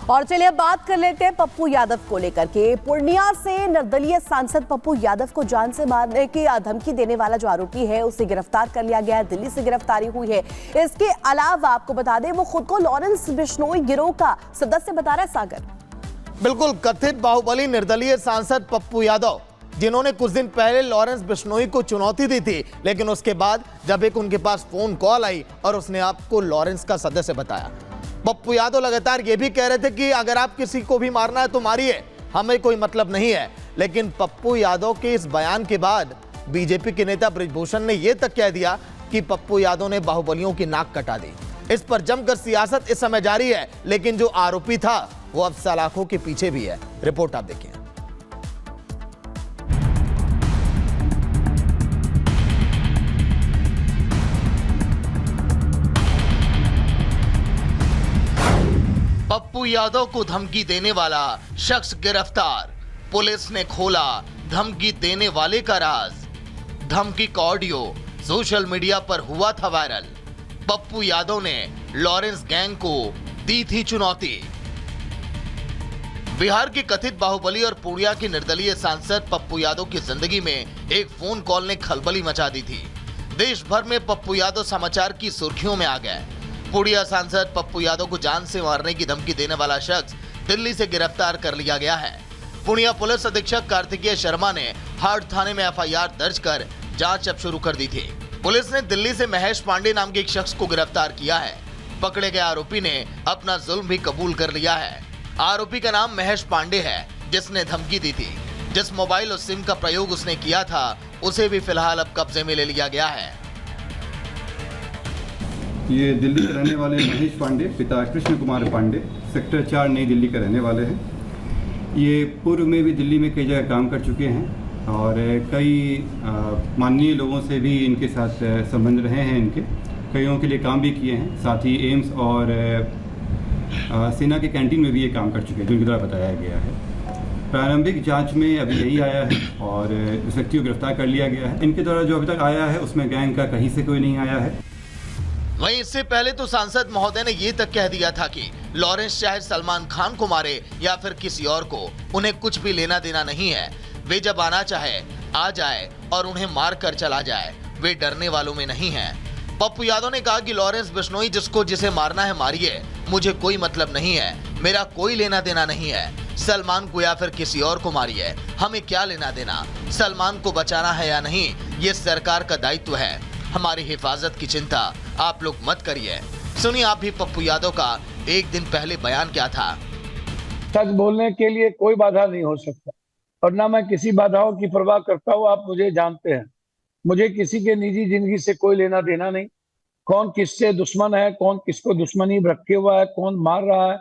और चलिए अब बात कर लेते हैं पप्पू यादव को लेकर के। पूर्णिया से निर्दलीय सांसद पप्पू यादव को जान से मारने की धमकी देने वाला जो आरोपी है उसे गिरफ्तार कर लिया गया है। दिल्ली से गिरफ्तारी हुई है। इसके अलावा आपको बता दें वो खुद को लॉरेंस बिश्नोई गिरोह का सदस्य बता रहा है। सागर, बिल्कुल कथित बाहुबली निर्दलीय सांसद पप्पू यादव, जिन्होंने कुछ दिन पहले लॉरेंस बिश्नोई को चुनौती दी थी, लेकिन उसके बाद जब एक उनके पास फोन कॉल आई और उसने आपको लॉरेंस का सदस्य बताया। पप्पू यादव लगातार ये भी कह रहे थे कि अगर आप किसी को भी मारना है तो मारिए, हमें कोई मतलब नहीं है। लेकिन पप्पू यादव के इस बयान के बाद बीजेपी के नेता बृजभूषण ने यह तक कह दिया कि पप्पू यादव ने बाहुबलियों की नाक कटा दी। इस पर जमकर सियासत इस समय जारी है, लेकिन जो आरोपी था वो अब सलाखों के पीछे भी है। रिपोर्ट आप देखिए। पप्पू यादव को धमकी देने वाला शख्स गिरफ्तार। पुलिस ने खोला धमकी देने वाले का राज। धमकी का ऑडियो सोशल मीडिया पर हुआ था वायरल। पप्पू यादव ने लॉरेंस गैंग को दी थी चुनौती। बिहार के कथित बाहुबली और पूर्णिया के निर्दलीय सांसद पप्पू यादव की जिंदगी में एक फोन कॉल ने खलबली मचा दी थी। देश भर में पप्पू यादव समाचार की सुर्खियों में आ गए। पूर्णिया सांसद पप्पू यादव को जान से मारने की धमकी देने वाला शख्स दिल्ली से गिरफ्तार कर लिया गया है। पूर्णिया पुलिस अधीक्षक कार्तिकेय शर्मा ने हाट थाने में एफआईआर दर्ज कर जांच अब शुरू कर दी थी। पुलिस ने दिल्ली से महेश पांडे नाम के एक शख्स को गिरफ्तार किया है। पकड़े गए आरोपी ने अपना जुल्म भी कबूल कर लिया है। आरोपी का नाम महेश पांडे है, जिसने धमकी दी थी। जिस मोबाइल और सिम का प्रयोग उसने किया था उसे भी फिलहाल अब कब्जे में ले लिया गया है। ये दिल्ली के रहने वाले महेश पांडे, पिता कृष्ण कुमार पांडे, सेक्टर 4 नई दिल्ली के रहने वाले हैं। ये पूर्व में भी दिल्ली में कई जगह काम कर चुके हैं और कई माननीय लोगों से भी इनके साथ संबंध रहे हैं। इनके कईयों के लिए काम भी किए हैं। साथ ही एम्स और सेना के कैंटीन में भी ये काम कर चुके हैं, जो इनके द्वारा बताया गया है। प्रारंभिक जांच में अभी यही आया है और उस व्यक्ति को गिरफ्तार कर लिया गया है। इनके द्वारा जो अभी तक आया है उसमें गैंग का कहीं से कोई नहीं आया है। वहीं इससे पहले तो सांसद महोदय ने ये तक कह दिया था कि लॉरेंस चाहे सलमान खान को मारे या फिर किसी और को, उन्हें कुछ भी लेना देना नहीं है। वे जब आना चाहे आ जाए और उन्हें मार कर चला जाए, वे डरने वालों में नहीं है। पप्पू यादव ने कहा कि लॉरेंस बिश्नोई जिसको जिसे मारना है मारिए, मुझे कोई मतलब नहीं है, मेरा कोई लेना देना नहीं है। सलमान को या फिर किसी और को मारिए, हमें क्या लेना देना। सलमान को बचाना है या नहीं, ये सरकार का दायित्व है। हमारी हिफाजत की चिंता आप लोग मत करिए। सुनिए आप भी पप्पू यादव का एक दिन पहले बयान क्या था। सच बोलने के लिए कोई बाधा नहीं हो सकता और ना मैं किसी बाधाओं की परवाह करता हूँ। आप मुझे जानते हैं, मुझे किसी के निजी जिंदगी से कोई लेना देना नहीं। कौन किससे दुश्मन है, कौन किसको दुश्मनी रखे हुआ है, कौन मार रहा है,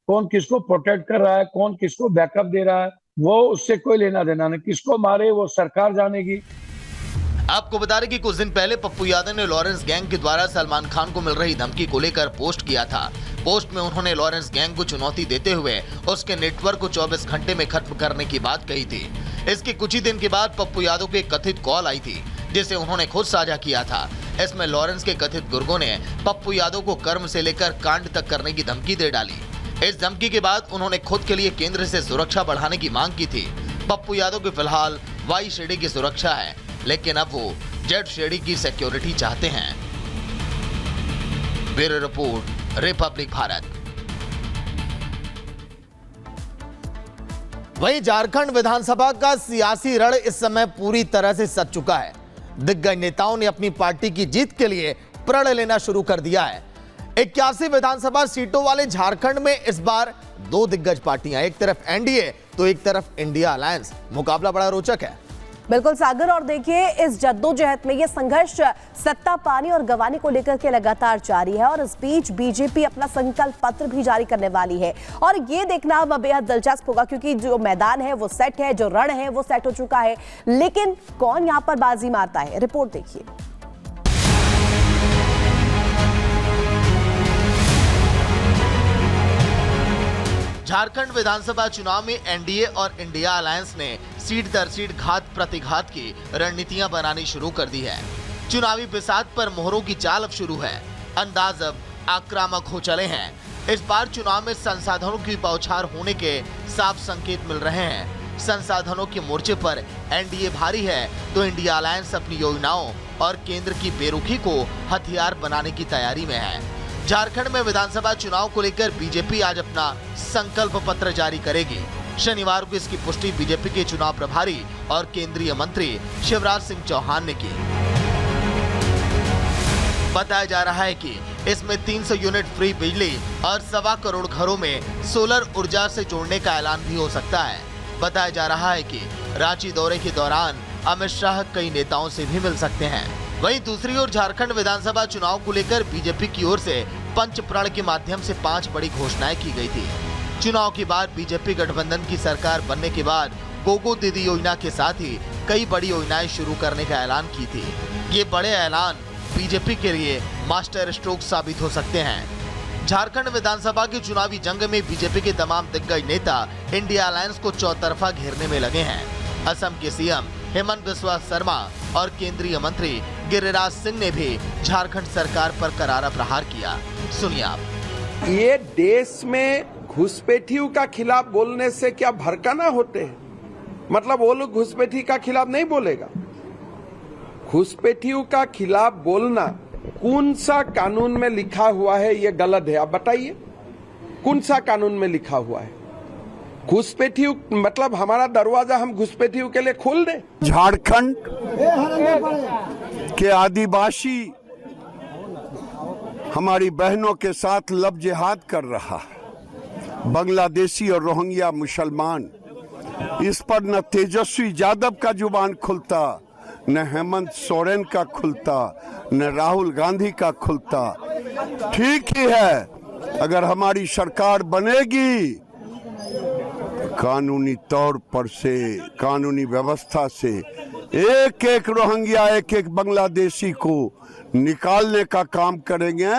कौन किसको प्रोटेक्ट कर रहा है, कौन किसको बैकअप दे रहा है, वो उससे कोई लेना देना नहीं। किसको मारे वो सरकार जानेगी। आपको बता दें कि कुछ दिन पहले पप्पू यादव ने लॉरेंस गैंग के द्वारा सलमान खान को मिल रही धमकी को लेकर पोस्ट किया था। पोस्ट में उन्होंने लॉरेंस गैंग को चुनौती देते हुए उसके नेटवर्क को 24 घंटे में खत्म करने की बात कही थी। इसके कुछ ही दिन के बाद पप्पू यादव को एक कथित कॉल आई थी, जिसे उन्होंने खुद साझा किया था। इसमें लॉरेंस के कथित गुर्गों ने पप्पू यादव को कर्म से लेकर कांड तक करने की धमकी दे डाली। इस धमकी के बाद उन्होंने खुद के लिए केंद्र से सुरक्षा बढ़ाने की मांग की थी। पप्पू यादव की फिलहाल वाई शेडी की सुरक्षा है, लेकिन अब वो जेड शेडी की सिक्योरिटी चाहते हैं। Bureau report, Republic Bharat. वहीं झारखंड विधानसभा का सियासी रण इस समय पूरी तरह से सज चुका है। दिग्गज नेताओं ने अपनी पार्टी की जीत के लिए प्रण लेना शुरू कर दिया है। 81 विधानसभा सीटों वाले झारखंड में इस बार 2 दिग्गज पार्टियां, एक तरफ एनडीए तो एक तरफ इंडिया अलायंस। मुकाबला बड़ा रोचक है। बिल्कुल सागर, और देखिए इस जद्दोजहद में ये संघर्ष सत्ता पाने और गंवाने को लेकर के लगातार जारी है। और इस बीच बीजेपी अपना संकल्प पत्र भी जारी करने वाली है और ये देखना अब बेहद दिलचस्प होगा, क्योंकि जो मैदान है वो सेट है, जो रण है वो सेट हो चुका है, लेकिन कौन यहाँ पर बाजी मारता है, रिपोर्ट देखिए। झारखंड विधानसभा चुनाव में एनडीए और इंडिया अलायंस ने सीट दर सीट घात प्रतिघात की रणनीतियां बनानी शुरू कर दी है। चुनावी बिसात पर मोहरों की चाल अब शुरू है। अंदाज अब आक्रामक हो चले हैं। इस बार चुनाव में संसाधनों की बौछार होने के साफ संकेत मिल रहे हैं। संसाधनों के मोर्चे पर एनडीए भारी है तो इंडिया अलायंस अपनी योजनाओं और केंद्र की बेरुखी को हथियार बनाने की तैयारी में है। झारखंड में विधानसभा चुनाव को लेकर बीजेपी आज अपना संकल्प पत्र जारी करेगी। शनिवार को इसकी पुष्टि बीजेपी के चुनाव प्रभारी और केंद्रीय मंत्री शिवराज सिंह चौहान ने की। बताया जा रहा है कि इसमें 300 यूनिट फ्री बिजली और 1.25 करोड़ घरों में सोलर ऊर्जा से जोड़ने का ऐलान भी हो सकता है। बताया जा रहा है कि रांची दौरे के दौरान अमित शाह कई नेताओं से भी मिल सकते हैं। वहीं दूसरी ओर झारखंड विधानसभा चुनाव को लेकर बीजेपी की ओर से पंचप्रण के माध्यम से 5 बड़ी घोषणाएं की गई थी। चुनाव के बाद बीजेपी गठबंधन की सरकार बनने के बाद गोगो दीदी योजना के साथ ही कई बड़ी योजनाएं शुरू करने का ऐलान की थी। ये बड़े ऐलान बीजेपी के लिए मास्टर स्ट्रोक साबित हो सकते हैं। झारखंड विधानसभा की चुनावी जंग में बीजेपी के तमाम दिग्गज नेता इंडिया अलायंस को चौतरफा घेरने में लगे हैं। असम के सीएम हेमंत बिस्वा शर्मा और केंद्रीय मंत्री गिरिराज सिंह ने भी झारखंड सरकार पर करारा प्रहार किया। सुनिए आप। ये देश में घुसपैठियों का खिलाफ बोलने से क्या भड़काना होते हैं? मतलब वो लोग घुसपैठी का खिलाफ नहीं बोलेगा। घुसपैठियों का खिलाफ बोलना कौन सा कानून में लिखा हुआ है? ये गलत है। आप बताइए कौन सा कानून में लिखा हुआ है? घुसपैठियों मतलब हमारा दरवाजा हम घुसपैठियों के लिए खोल दें? झारखंड के आदिवासी हमारी बहनों के साथ लब जिहाद कर रहा है। बांग्लादेशी और रोहिंग्या मुसलमान, इस पर न तेजस्वी यादव का जुबान खुलता, न हेमंत सोरेन का खुलता, न राहुल गांधी का खुलता। ठीक ही है, अगर हमारी सरकार बनेगी कानूनी तौर पर से, कानूनी व्यवस्था से एक एक रोहिंग्या, एक एक बांग्लादेशी को निकालने का काम करेंगे।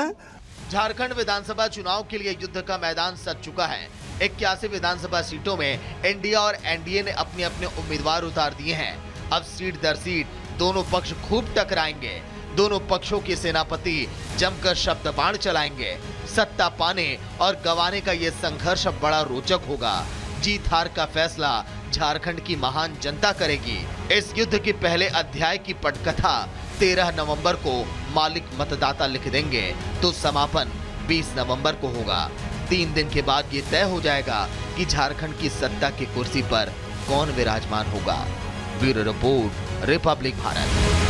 झारखंड विधानसभा चुनाव के लिए युद्ध का मैदान सज चुका है। 81 विधानसभा सीटों में इंडिया और एनडीए ने अपने अपने उम्मीदवार उतार दिए हैं। अब सीट दर सीट दोनों पक्ष खूब टकराएंगे। दोनों पक्षों के सेनापति जमकर शब्द बाण चलाएंगे। सत्ता पाने और गंवाने का ये संघर्ष अब बड़ा रोचक होगा। जीत हार का फैसला झारखंड की महान जनता करेगी। इस युद्ध के पहले अध्याय की पटकथा 13 नवंबर को मालिक मतदाता लिख देंगे तो समापन 20 नवंबर को होगा। 3 दिन के बाद ये तय हो जाएगा कि झारखंड की सत्ता की कुर्सी पर कौन विराजमान होगा। Bureau report, Republic Bharat.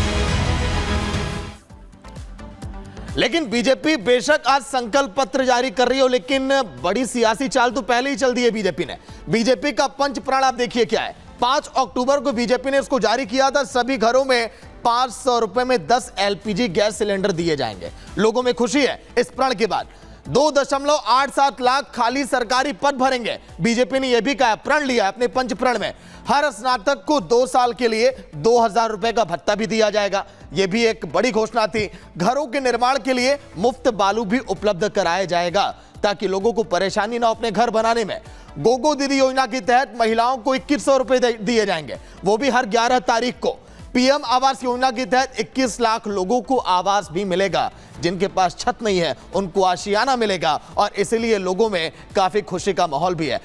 लेकिन बीजेपी बेशक आज संकल्प पत्र जारी कर रही हो, लेकिन बड़ी सियासी चाल तो पहले ही चल दी है बीजेपी ने। बीजेपी का पंचप्रण आप देखिए क्या है। 5 अक्टूबर को बीजेपी ने इसको जारी किया था। सभी घरों में 500 रुपए में 10 एलपीजी गैस सिलेंडर दिए जाएंगे। लोगों में खुशी है। इस प्रण के बाद 2.87 लाख खाली सरकारी पद भरेंगे। बीजेपी ने यह भी कहा, प्रण लिया अपने पंच प्रण में, हर स्नातक को 2 साल के लिए 2000 रुपए का भत्ता भी दिया जाएगा। यह भी एक बड़ी घोषणा थी। घरों के निर्माण के लिए मुफ्त बालू भी उपलब्ध कराया जाएगा ताकि लोगों को परेशानी ना हो अपने घर बनाने में। गोगो दीदी योजना के तहत महिलाओं को 2100 रुपए दिए जाएंगे, वो भी हर 11 तारीख को। पीएम आवास योजना के तहत 21 लाख लोगों को आवास भी मिलेगा। जिनके पास छत नहीं है उनको आशियाना मिलेगा और इसलिए लोगों में काफी खुशी का माहौल भी है।